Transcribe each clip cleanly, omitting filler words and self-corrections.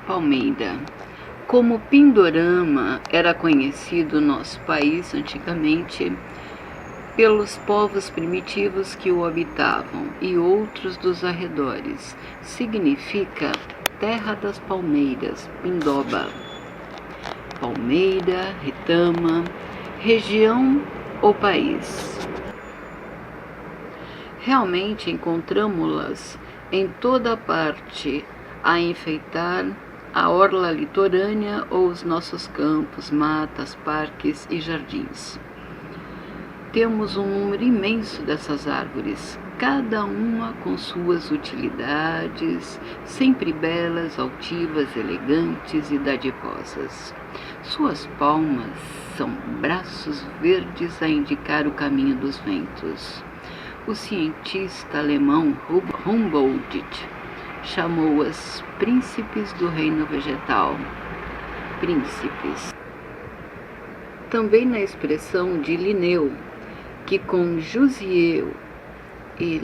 Palmeira. Como Pindorama era conhecido no nosso país antigamente pelos povos primitivos que o habitavam e outros dos arredores, significa terra das palmeiras, Pindoba. Palmeira, retama, região ou país. Realmente encontramos-las em toda parte a enfeitar a orla litorânea ou os nossos campos, matas, parques e jardins. Temos um número imenso dessas árvores, cada uma com suas utilidades, sempre belas, altivas, elegantes e dadivosas. Suas palmas são braços verdes a indicar o caminho dos ventos. O cientista alemão Humboldt chamou-as príncipes do reino vegetal. Príncipes. Também na expressão de Linneu, que com Jussieu e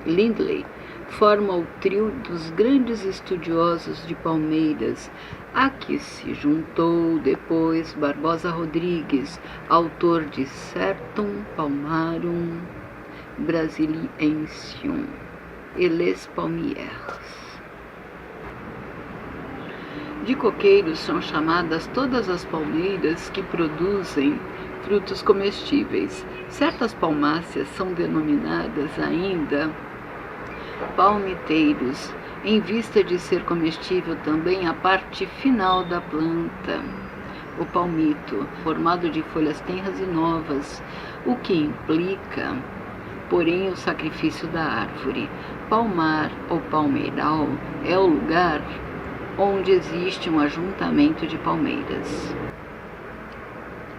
Lindley forma o trio dos grandes estudiosos de palmeiras, a que se juntou depois Barbosa Rodrigues, autor de Certum Palmarum Brasiliensium e Les Palmières. De coqueiros são chamadas todas as palmeiras que produzem frutos comestíveis. Certas palmáceas são denominadas ainda palmiteiros, em vista de ser comestível também a parte final da planta, o palmito, formado de folhas tenras e novas, o que implica, porém, o sacrifício da árvore. Palmar ou palmeiral é o lugar onde existe um ajuntamento de palmeiras.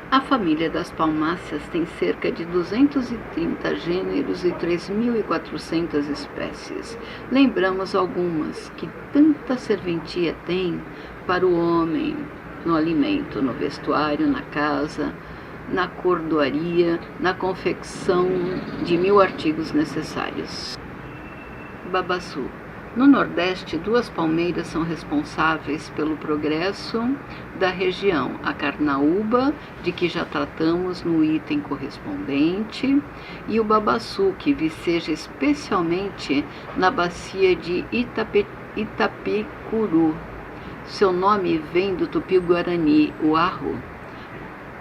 A família das palmáceas tem cerca de 230 gêneros e 3.400 espécies. Lembramos algumas que tanta serventia têm para o homem no alimento, no vestuário, na casa, na cordoaria, na confecção de 1000 artigos necessários. Babaçu. No Nordeste, 2 palmeiras são responsáveis pelo progresso da região: a carnaúba, de que já tratamos no item correspondente, e o babaçu, que viceja especialmente na bacia de Itapicuru. Seu nome vem do tupi-guarani, o arro,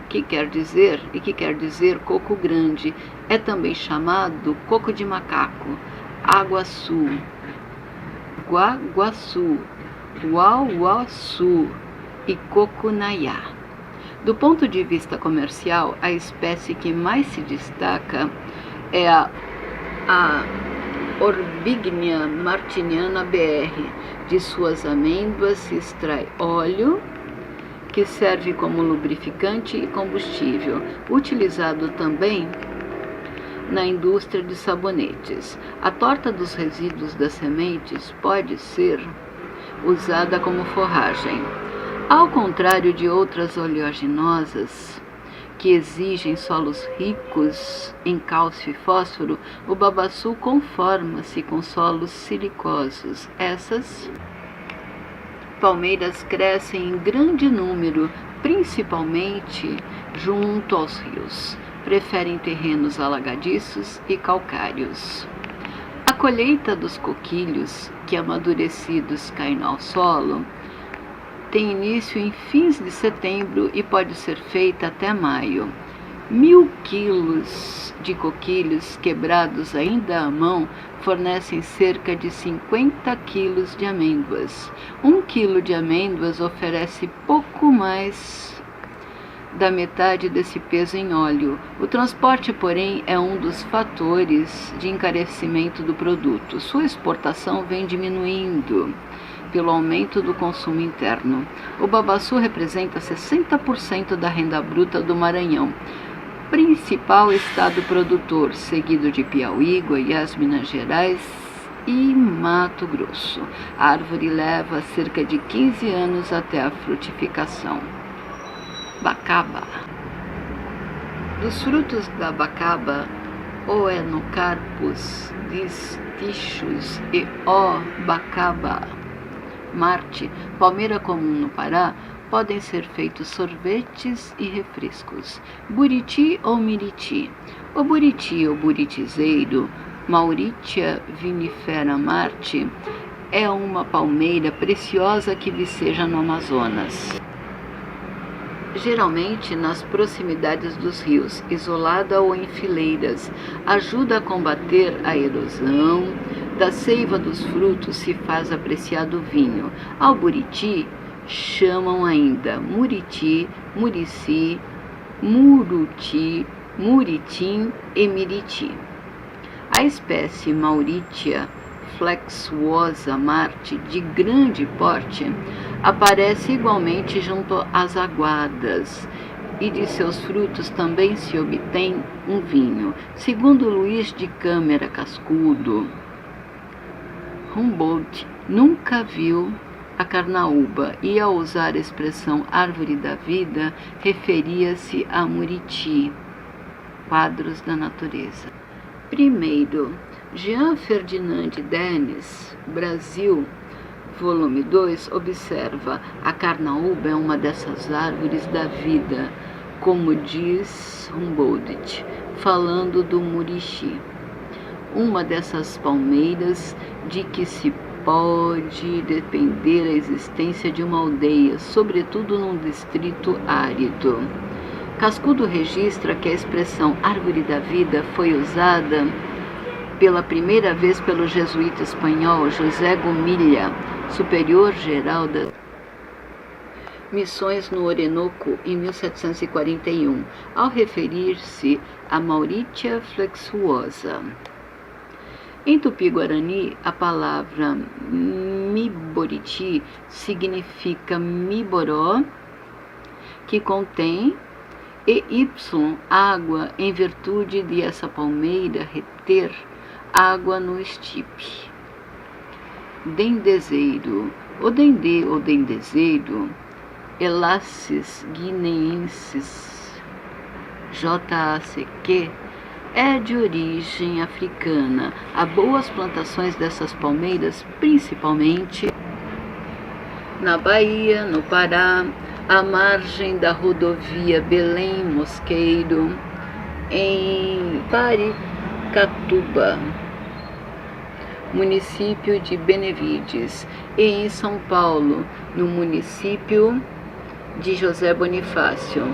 que quer dizer coco grande. É também chamado coco de macaco, aguaçu, guaguaçu, uauaçu e cocunaiá. Do ponto de vista comercial, a espécie que mais se destaca é a Orbignia martiniana BR. De suas amêndoas se extrai óleo, que serve como lubrificante e combustível, utilizado também na indústria de sabonetes. A torta dos resíduos das sementes pode ser usada como forragem. Ao contrário de outras oleaginosas, que exigem solos ricos em cálcio e fósforo, o babaçu conforma-se com solos silicosos. Essas palmeiras crescem em grande número, principalmente junto aos rios. Preferem terrenos alagadiços e calcários. A colheita dos coquilhos, que amadurecidos caem ao solo, tem início em fins de setembro e pode ser feita até maio. 1000 quilos de coquilhos quebrados ainda à mão fornecem cerca de 50 quilos de amêndoas. 1 quilo de amêndoas oferece pouco mais da metade desse peso em óleo. O transporte, porém, é um dos fatores de encarecimento do produto. Sua exportação vem diminuindo pelo aumento do consumo interno. O babaçu representa 60% da renda bruta do Maranhão, principal estado produtor, seguido de Piauí, Goiás, Minas Gerais e Mato Grosso. A árvore leva cerca de 15 anos até a frutificação. Bacaba. Dos frutos da bacaba, Oenocarpus distichus e O. bacaba, Marte, palmeira comum no Pará, podem ser feitos sorvetes e refrescos. Buriti ou miriti. O buriti ou buritizeiro, Mauritia vinifera Marte, é uma palmeira preciosa que viceja no Amazonas, geralmente nas proximidades dos rios, isolada ou em fileiras. Ajuda a combater a erosão. Da seiva dos frutos se faz apreciado vinho. Ao buriti chamam ainda muriti, murici, muruti, muritim e miriti. A espécie Mauritia flexuosa Marte, de grande porte, aparece igualmente junto às aguadas, e de seus frutos também se obtém um vinho. Segundo Luís de Câmara Cascudo, Humboldt nunca viu a carnaúba e, ao usar a expressão árvore da vida, referia-se a Muriti, quadros da natureza. Primeiro, Jean Ferdinand Denis, Brasil, volume 2, observa: a carnaúba é uma dessas árvores da vida, como diz Humboldt, falando do murici, uma dessas palmeiras de que se pode depender a existência de uma aldeia, sobretudo num distrito árido. Cascudo registra que a expressão árvore da vida foi usada pela primeira vez pelo jesuíta espanhol José Gomilla, superior-geral das missões no Orinoco, em 1741, ao referir-se a Mauritia flexuosa. Em Tupi-Guarani, a palavra miboriti significa miboró, que contém y água, em virtude de essa palmeira reter água no estipe. Dendezeiro. O dendê ou dendezeiro, Elaces guineensis, JACQ, é de origem africana. Há boas plantações dessas palmeiras, principalmente na Bahia, no Pará, à margem da rodovia Belém-Mosqueiro, em Paricatuba, município de Benevides, e em São Paulo, no município de José Bonifácio.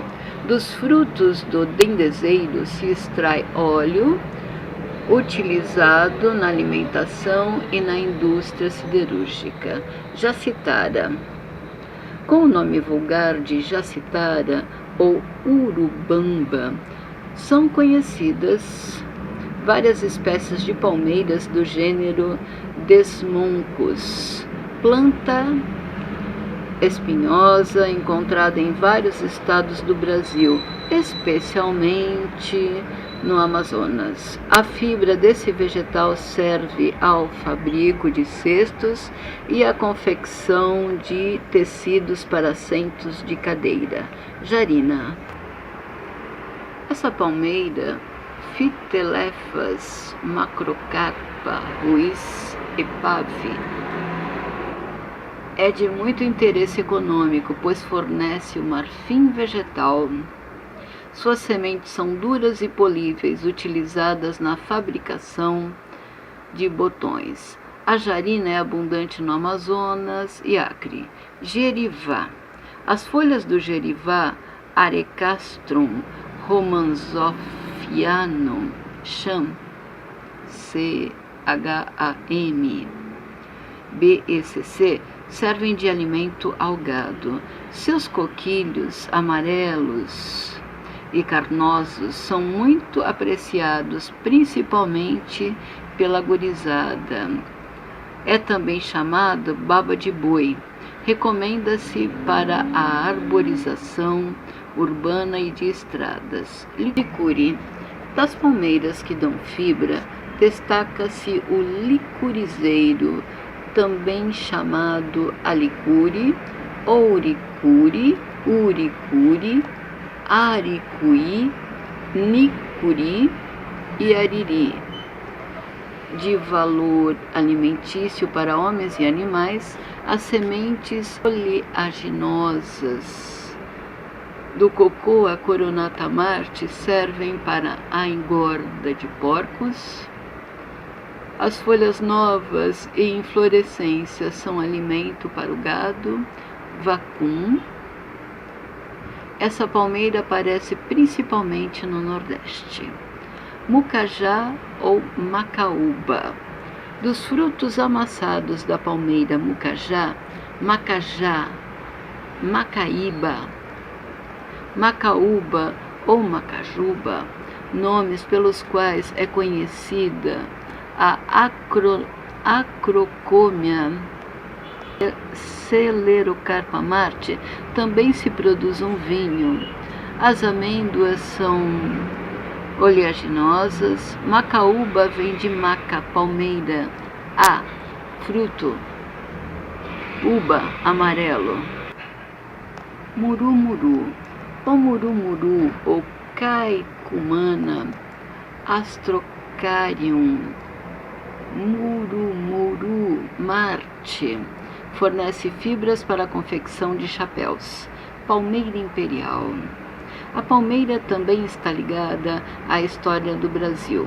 Dos frutos do dendezeiro se extrai óleo, utilizado na alimentação e na indústria siderúrgica. Jacitara. Com o nome vulgar de jacitara ou urubamba, são conhecidas várias espécies de palmeiras do gênero Desmoncus, planta espinhosa encontrada em vários estados do Brasil, especialmente no Amazonas. A fibra desse vegetal serve ao fabrico de cestos e à confecção de tecidos para assentos de cadeira. Jarina. Essa palmeira, Phytelephas macrocarpa ruiz epave, é de muito interesse econômico, pois fornece o marfim vegetal. Suas sementes são duras e políveis, utilizadas na fabricação de botões. A jarina é abundante no Amazonas e Acre. Gerivá. As folhas do gerivá, Arecastrum romanzophianum, Cham, CHAM, BECC, servem de alimento ao gado. Seus coquilhos amarelos e carnosos são muito apreciados, principalmente pela gurizada. É também chamado baba de boi. Recomenda-se para a arborização urbana e de estradas. Licuri. Das palmeiras que dão fibra, destaca-se o licurizeiro, também chamado alicuri, ouricuri, uricuri, aricuí, nicuri e ariri. De valor alimentício para homens e animais, As sementes oleaginosas do Cocoa coronata Marte servem para a engorda de porcos. As folhas novas e inflorescência são alimento para o gado vacum. Essa palmeira aparece principalmente no Nordeste. Mucajá ou macaúba. Dos frutos amassados da palmeira mucajá, macajá, macaíba, macaúba ou macajuba, nomes pelos quais é conhecida a Acrocômia Sclerocarpa Marte, também se produz um vinho. As amêndoas são oleaginosas. Macaúba vem de maca, palmeira. Fruto. Uba, amarelo. Murumuru. O murumuru ou caicumana astrocarium murumuru Marte fornece fibras para a confecção de chapéus. Palmeira imperial. A palmeira também está ligada à história do Brasil.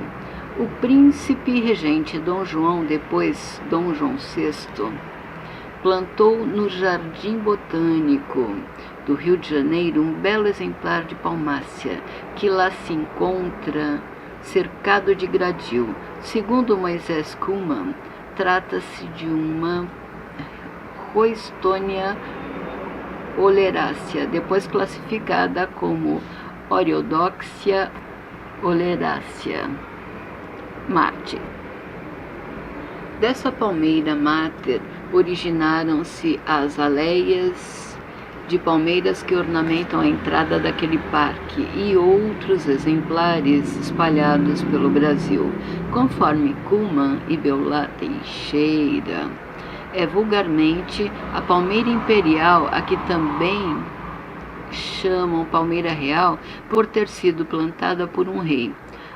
O príncipe regente Dom João, depois Dom João VI, plantou no Jardim Botânico do Rio de Janeiro um belo exemplar de palmácea, que lá se encontra cercado de gradil. Segundo Moisés Kuhlmann, trata-se de uma Roysthonia oleracea, depois classificada como Oreodoxia oleracea. Mate. Dessa palmeira máter originaram-se as aleias de palmeiras que ornamentam a entrada daquele parque e outros exemplares espalhados pelo Brasil, conforme Kuhlmann e Beulá Teixeira. É vulgarmente a palmeira imperial, a que também chamam palmeira real, por ter sido plantada por um rei.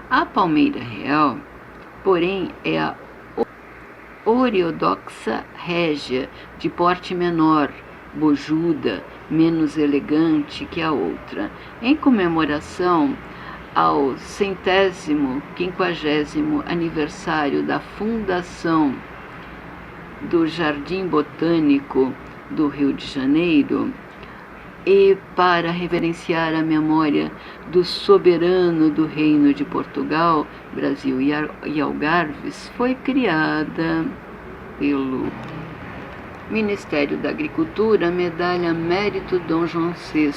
A palmeira real, porém, é a Oreodoxa régia, de porte menor, bojuda, menos elegante que a outra, em comemoração ao 150º aniversário da fundação do Jardim Botânico do Rio de Janeiro, e para reverenciar a memória do soberano do Reino de Portugal, Brasil e Algarves, foi criada pelo Ministério da Agricultura a Medalha Mérito Dom João VI,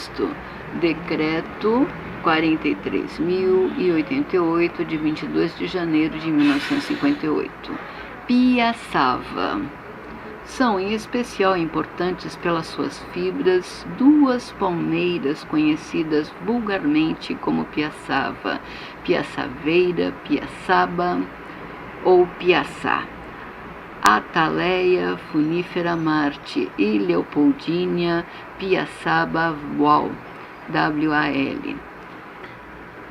Decreto 43.088, de 22 de janeiro de 1958. Piaçava. São em especial importantes pelas suas fibras duas palmeiras conhecidas vulgarmente como piaçava, piaçaveira, piaçaba ou piaçá. Ataleia funifera Marte e Leopoldínia piaçaba Wall.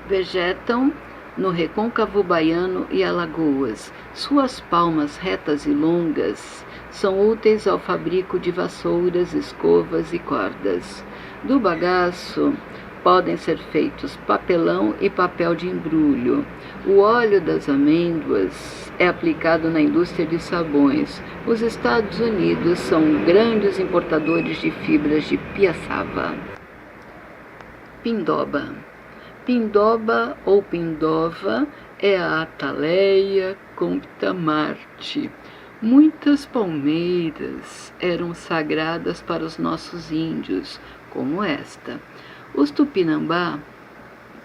Vegetam no recôncavo baiano e Alagoas. Suas palmas retas e longas são úteis ao fabrico de vassouras, escovas e cordas. Do bagaço podem ser feitos papelão e papel de embrulho. O óleo das amêndoas é aplicado na indústria de sabões. Os Estados Unidos são grandes importadores de fibras de piaçava. Pindoba. Pindoba ou pindova é a Ataleia compta Marte. Muitas palmeiras eram sagradas para os nossos índios, como esta. Os Tupinambá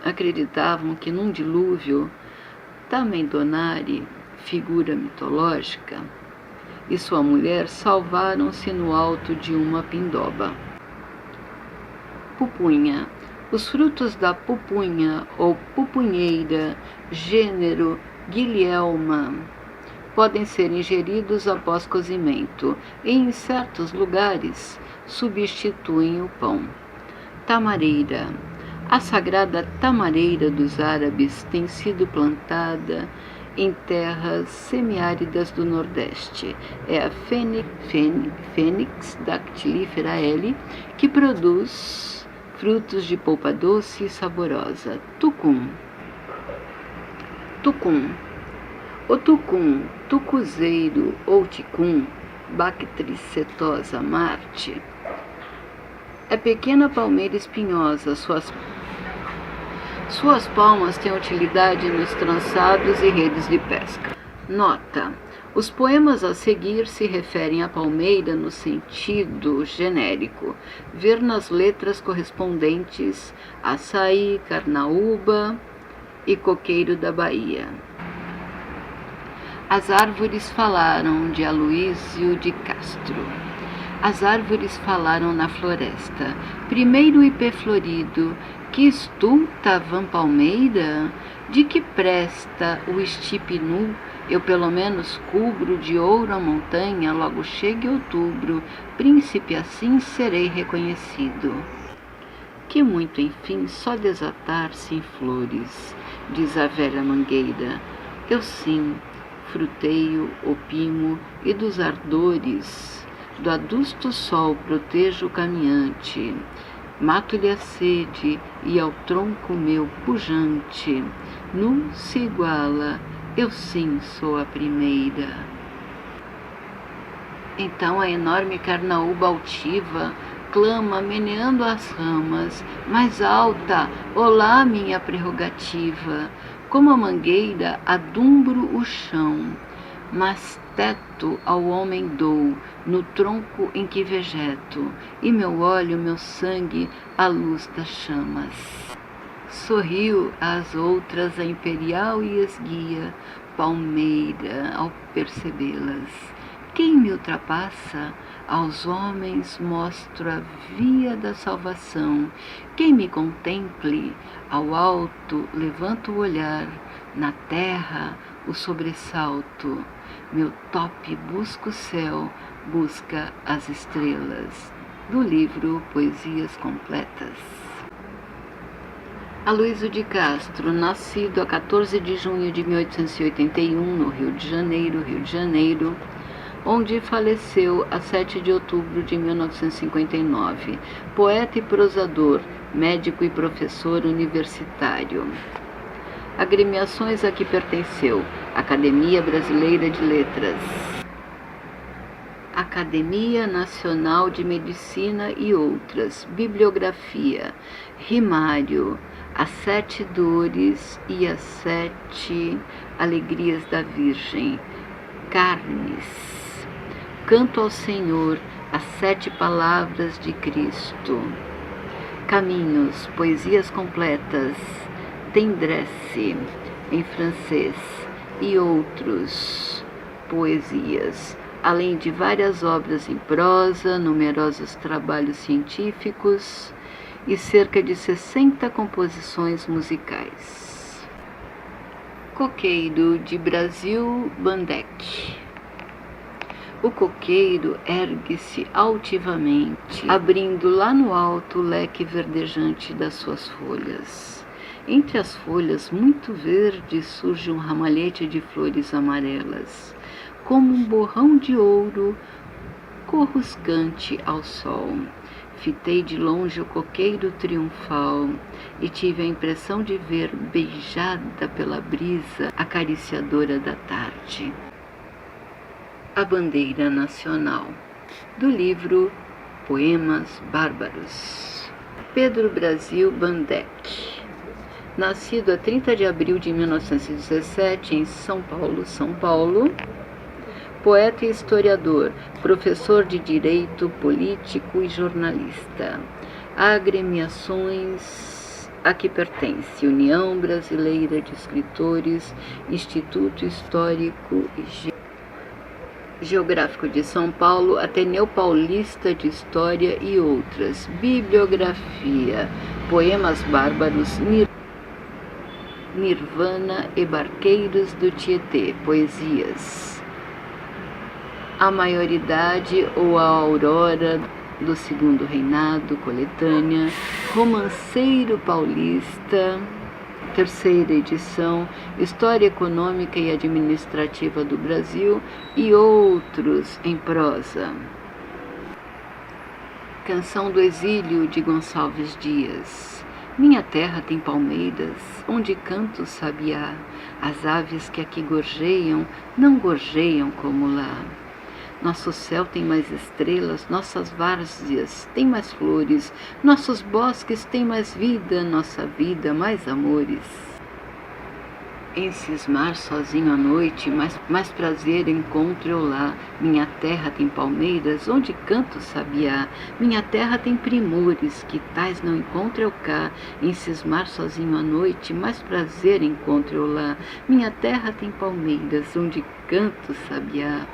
acreditavam que num dilúvio, Tamendonari, figura mitológica, e sua mulher salvaram-se no alto de uma pindoba. Pupunha. Os frutos da pupunha ou pupunheira, gênero Guilhelma, podem ser ingeridos após cozimento e, em certos lugares, substituem o pão. Tamareira. A sagrada tamareira dos árabes tem sido plantada em terras semiáridas do Nordeste. É a Fênix dactilífera L, que produz frutos de polpa doce e saborosa. Tucum. O tucum, tucuzeiro ou ticum, Bactricetosa Marte, é pequena palmeira espinhosa. Suas palmas têm utilidade nos trançados e redes de pesca. Nota: os poemas a seguir se referem à palmeira no sentido genérico. Ver nas letras correspondentes Açaí, Carnaúba e Coqueiro da Bahia. As árvores falaram, de Aloísio de Castro. As árvores falaram na floresta. Primeiro ipê florido, que estulta van palmeira? De que presta o estipe nu? Eu pelo menos cubro de ouro a montanha, logo chegue outubro, príncipe assim serei reconhecido. Que muito, enfim, só desatar-se em flores, diz a velha mangueira. Eu sim, fruteio, opimo, e dos ardores do adusto sol protejo o caminhante. Mato-lhe a sede e ao tronco meu pujante, nu se iguala, eu sim sou a primeira. Então a enorme carnaúba altiva clama, meneando as ramas, mais alta, olá minha prerrogativa. Como a mangueira adumbro o chão, mas teto ao homem dou, no tronco em que vegeto, e meu óleo, meu sangue, a luz das chamas. Sorriu às outras a imperial e esguia palmeira ao percebê-las. Quem me ultrapassa? Aos homens mostro a via da salvação. Quem me contemple, ao alto levanto o olhar, na terra o sobressalto. Meu tope busca o céu, busca as estrelas. Do livro Poesias Completas. Aloísio de Castro, nascido a 14 de junho de 1881, no Rio de Janeiro, onde faleceu a 7 de outubro de 1959. Poeta e prosador, médico e professor universitário. Agremiações a que pertenceu: Academia Brasileira de Letras, Academia Nacional de Medicina e outras. Bibliografia: Rimário, As 7 Dores e as 7 Alegrias da Virgem, Carnes, Canto ao Senhor, as 7 Palavras de Cristo, Caminhos, Poesias Completas, Tendresse, em francês, e outros poesias, além de várias obras em prosa, numerosos trabalhos científicos e cerca de 60 composições musicais. Coqueiro, de Brasil Bandeck. O coqueiro ergue-se altivamente, abrindo lá no alto o leque verdejante das suas folhas. Entre as folhas muito verdes surge um ramalhete de flores amarelas, como um borrão de ouro coruscante ao sol. Fitei de longe o coqueiro triunfal e tive a impressão de ver, beijada pela brisa acariciadora da tarde, a bandeira nacional. Do livro Poemas Bárbaros. Pedro Brasil Bandeck, nascido a 30 de abril de 1917 em São Paulo, poeta e historiador, professor de direito político e jornalista. Agremiações a que pertence: União Brasileira de Escritores, Instituto Histórico e Geográfico de São Paulo, Ateneu Paulista de História e outras. Bibliografia: Poemas Bárbaros, Nirvana e Barqueiros do Tietê. Poesias: A Maioridade ou a Aurora do Segundo Reinado, coletânea. Romanceiro Paulista, terceira edição, História Econômica e Administrativa do Brasil e outros em prosa. Canção do Exílio, de Gonçalves Dias. Minha terra tem palmeiras, onde canta o sabiá. As aves que aqui gorjeiam, não gorjeiam como lá. Nosso céu tem mais estrelas, nossas várzeas têm mais flores, nossos bosques têm mais vida, nossa vida mais amores. Em cismar sozinho à noite, mais prazer encontro eu lá. Minha terra tem palmeiras, onde canta o sabiá. Minha terra tem primores, que tais não encontro eu cá. Em cismar sozinho à noite, mais prazer encontro eu lá. Minha terra tem palmeiras, onde canta o sabiá.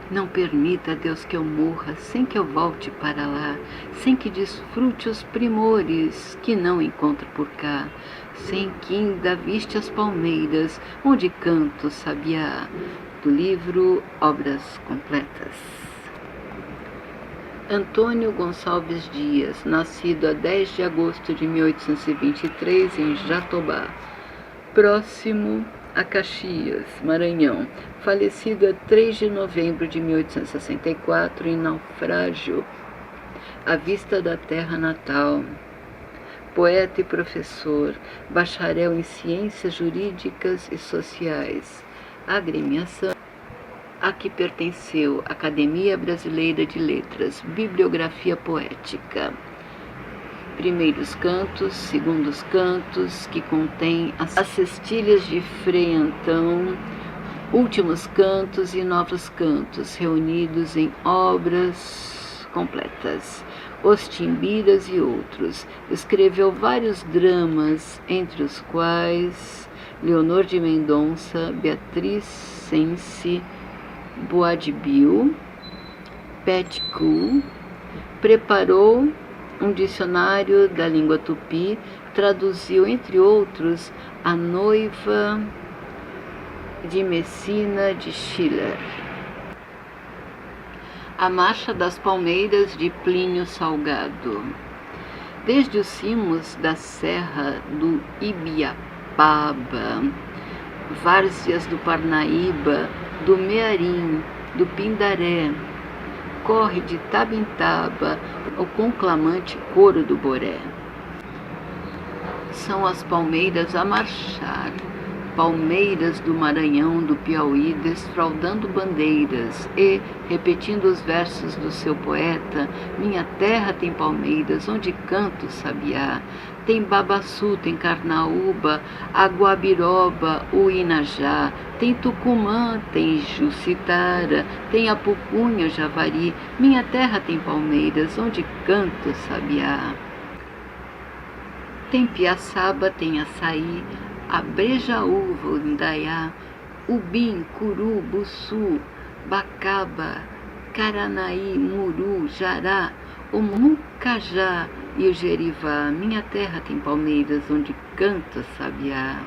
Não permita, Deus, que eu morra sem que eu volte para lá, sem que desfrute os primores que não encontro por cá, sem que ainda viste as palmeiras onde canto o sabiá. Do livro Obras Completas. Antônio Gonçalves Dias, nascido a 10 de agosto de 1823 em Jatobá, próximo a Caxias, Maranhão, falecido a 3 de novembro de 1864 em naufrágio à vista da terra natal. Poeta e professor, bacharel em Ciências Jurídicas e Sociais, agremiação a que pertenceu Academia Brasileira de Letras, Bibliografia Poética. Primeiros cantos, segundos cantos, que contém as cestilhas de Frei Antão, últimos cantos e novos cantos, reunidos em obras completas, Os Timbiras e outros. Escreveu vários dramas, entre os quais Leonor de Mendonça, Beatriz Cenci, Boadibil, Pet Cool. Preparou um dicionário da língua tupi, traduziu, entre outros, A Noiva de Messina, de Schiller. A Marcha das Palmeiras, de Plínio Salgado. Desde os cimos da Serra do Ibiapaba, várzeas do Parnaíba, do Mearim, do Pindaré, corre de taba em taba o conclamante coro do Boré. São as palmeiras a marchar, palmeiras do Maranhão, do Piauí, desfraldando bandeiras e, repetindo os versos do seu poeta, minha terra tem palmeiras, onde canta o sabiá. Tem Babaçu, tem Carnaúba, Aguabiroba, o Inajá, tem Tucumã, tem Jucitara, tem Apucunha, Javari. Minha terra tem palmeiras, onde canta o sabiá. Tem Piaçaba, tem Açaí, Abrejaúva, o Indaiá, Ubim, Curu, Bussu, Bacaba, Caranaí, Muru, Jará, o Mucajá e o Jerivá. Minha terra tem palmeiras, onde canta sabiá.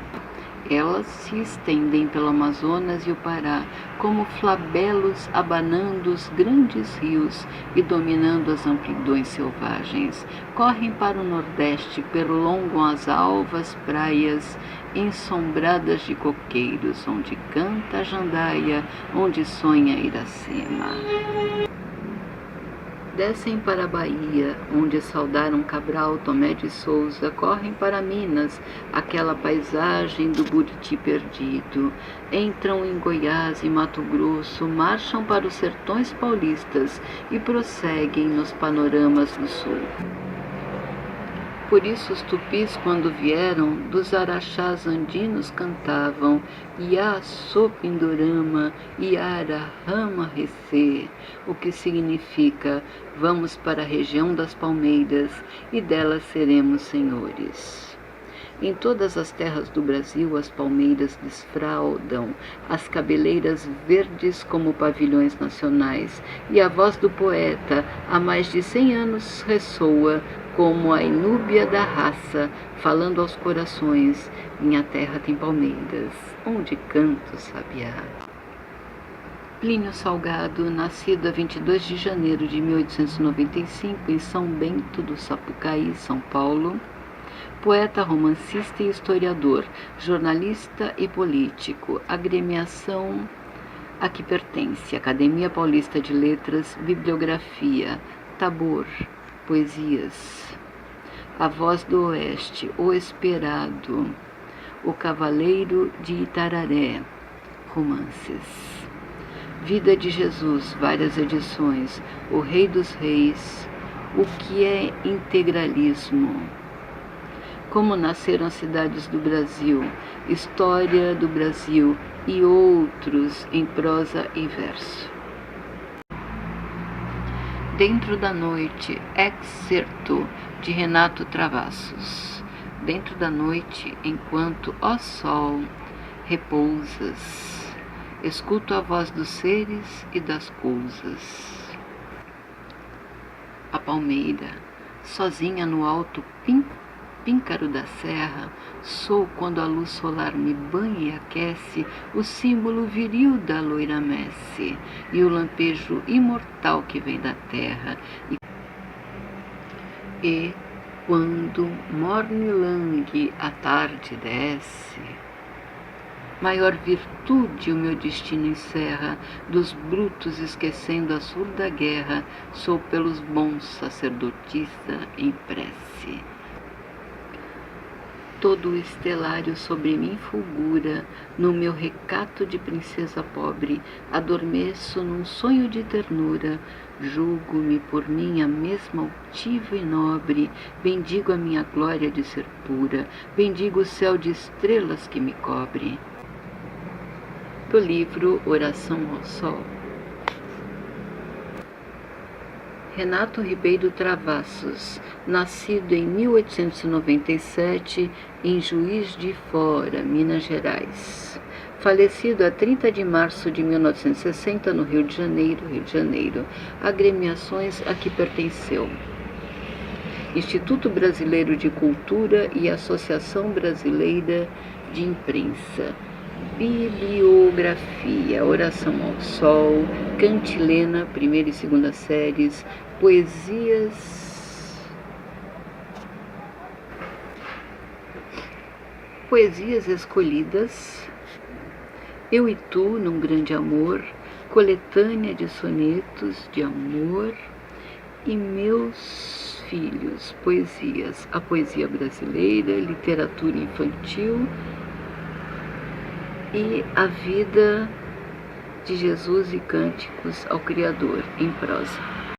Elas se estendem pelo Amazonas e o Pará, como flabelos abanando os grandes rios e dominando as amplidões selvagens. Correm para o Nordeste, perlongam as alvas praias ensombradas de coqueiros, onde canta a jandaia, onde sonha Iracema. Descem para a Bahia, onde saudaram Cabral, Tomé de Souza, correm para Minas, aquela paisagem do Buriti perdido. Entram em Goiás e Mato Grosso, marcham para os sertões paulistas e prosseguem nos panoramas do sul. Por isso os tupis, quando vieram, dos araxás andinos cantavam Iá Sopindorama, Iara Rama Recê, o que significa vamos para a região das palmeiras e delas seremos senhores. Em todas as terras do Brasil, as palmeiras desfraldam, as cabeleiras verdes como pavilhões nacionais, e a voz do poeta, há mais de 100 anos, ressoa como a inúbia da raça, falando aos corações, minha terra tem palmeiras, onde canto sabiá. Plínio Salgado, nascido a 22 de janeiro de 1895 em São Bento do Sapucaí, São Paulo, poeta, romancista e historiador, jornalista e político, agremiação a que pertence, Academia Paulista de Letras, bibliografia, Tabor, poesias, A Voz do Oeste, O Esperado, O Cavaleiro de Itararé, romances, Vida de Jesus, várias edições, O Rei dos Reis, O que é integralismo, Como nasceram as cidades do Brasil, História do Brasil e outros em prosa e verso. Dentro da Noite, excerto de Renato Travassos. Dentro da noite, enquanto, ó sol, repousas, escuto a voz dos seres e das coisas. A palmeira, sozinha no alto píncaro da serra, sou, quando a luz solar me banha e aquece, o símbolo viril da loira messe e o lampejo imortal que vem da terra. E quando morne langue a tarde desce, maior virtude o meu destino encerra, dos brutos esquecendo a surda guerra, sou pelos bons sacerdotisa em prece. Todo o estelário sobre mim fulgura, no meu recato de princesa pobre, adormeço num sonho de ternura, julgo-me por minha mesma altiva e nobre, bendigo a minha glória de ser pura, bendigo o céu de estrelas que me cobre. Do livro Oração ao Sol. Renato Ribeiro Travassos, nascido em 1897 em Juiz de Fora, Minas Gerais. Falecido a 30 de março de 1960 no Rio de Janeiro. Agremiações a que pertenceu: Instituto Brasileiro de Cultura e Associação Brasileira de Imprensa. Bibliografia: Oração ao Sol, Cantilena, primeira e segunda séries, Poesias escolhidas, Eu e Tu num Grande Amor, coletânea de sonetos de amor e Meus Filhos, poesias, a poesia brasileira, literatura infantil e a vida de Jesus e cânticos ao Criador, em prosa.